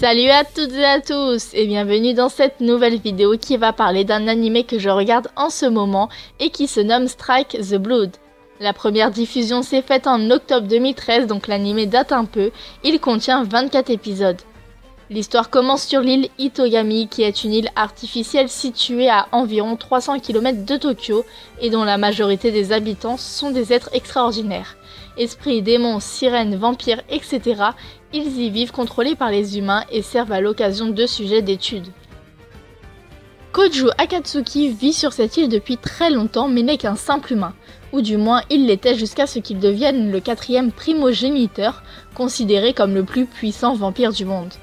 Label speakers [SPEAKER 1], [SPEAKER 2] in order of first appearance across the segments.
[SPEAKER 1] Salut à toutes et à tous et bienvenue dans cette nouvelle vidéo qui va parler d'un animé que je regarde en ce moment et qui se nomme Strike the Blood. La première diffusion s'est faite en octobre 2013, donc l'animé date un peu. Il contient 24 épisodes. L'histoire commence sur l'île Itogami, qui est une île artificielle située à environ 300 km de Tokyo et dont la majorité des habitants sont des êtres extraordinaires. Esprits, démons, sirènes, vampires, etc. Ils y vivent contrôlés par les humains et servent à l'occasion de sujets d'études. Koju Akatsuki vit sur cette île depuis très longtemps mais n'est qu'un simple humain, ou du moins il l'était jusqu'à ce qu'il devienne le 4e primogéniteur, considéré comme le plus puissant vampire du monde.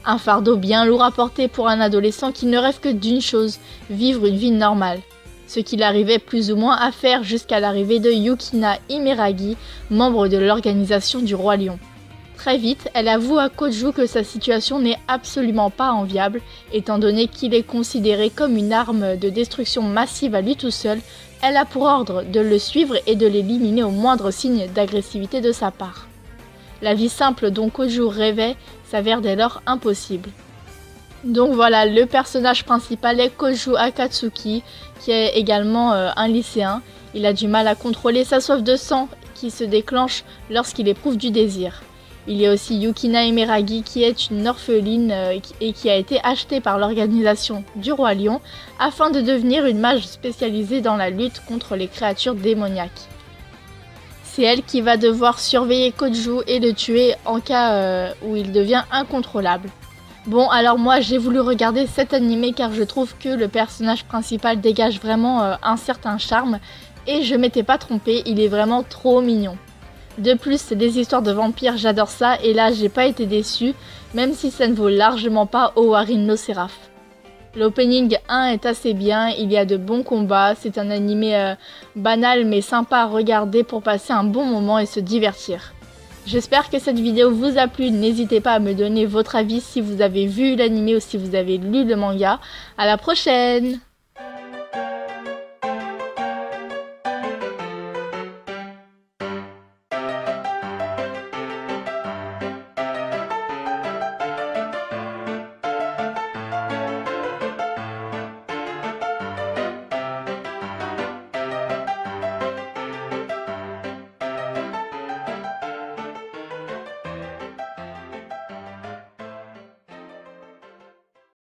[SPEAKER 1] Un fardeau bien lourd à porter pour un adolescent qui ne rêve que d'une chose, vivre une vie normale. Ce qu'il arrivait plus ou moins à faire jusqu'à l'arrivée de Yukina Imeragi, membre de l'organisation du Roi Lion. Très vite, elle avoue à Koju que sa situation n'est absolument pas enviable, étant donné qu'il est considéré comme une arme de destruction massive à lui tout seul. Elle a pour ordre de le suivre et de l'éliminer au moindre signe d'agressivité de sa part. La vie simple dont Koju rêvait s'avère dès lors impossible. Donc voilà, le personnage principal est Koju Akatsuki, qui est également un lycéen. Il a du mal à contrôler sa soif de sang qui se déclenche lorsqu'il éprouve du désir. Il y a aussi Yukina Imeragi qui est une orpheline et qui a été achetée par l'organisation du Roi Lion afin de devenir une mage spécialisée dans la lutte contre les créatures démoniaques. C'est elle qui va devoir surveiller Koju et le tuer en cas où il devient incontrôlable. Bon, alors moi j'ai voulu regarder cet animé car je trouve que le personnage principal dégage vraiment un certain charme et je m'étais pas trompée, il est vraiment trop mignon. De plus, c'est des histoires de vampires, j'adore ça et là j'ai pas été déçue, même si ça ne vaut largement pas Owari no Seraph. L'opening 1 est assez bien, il y a de bons combats, c'est un animé banal mais sympa à regarder pour passer un bon moment et se divertir. J'espère que cette vidéo vous a plu, n'hésitez pas à me donner votre avis si vous avez vu l'animé ou si vous avez lu le manga. À la prochaine!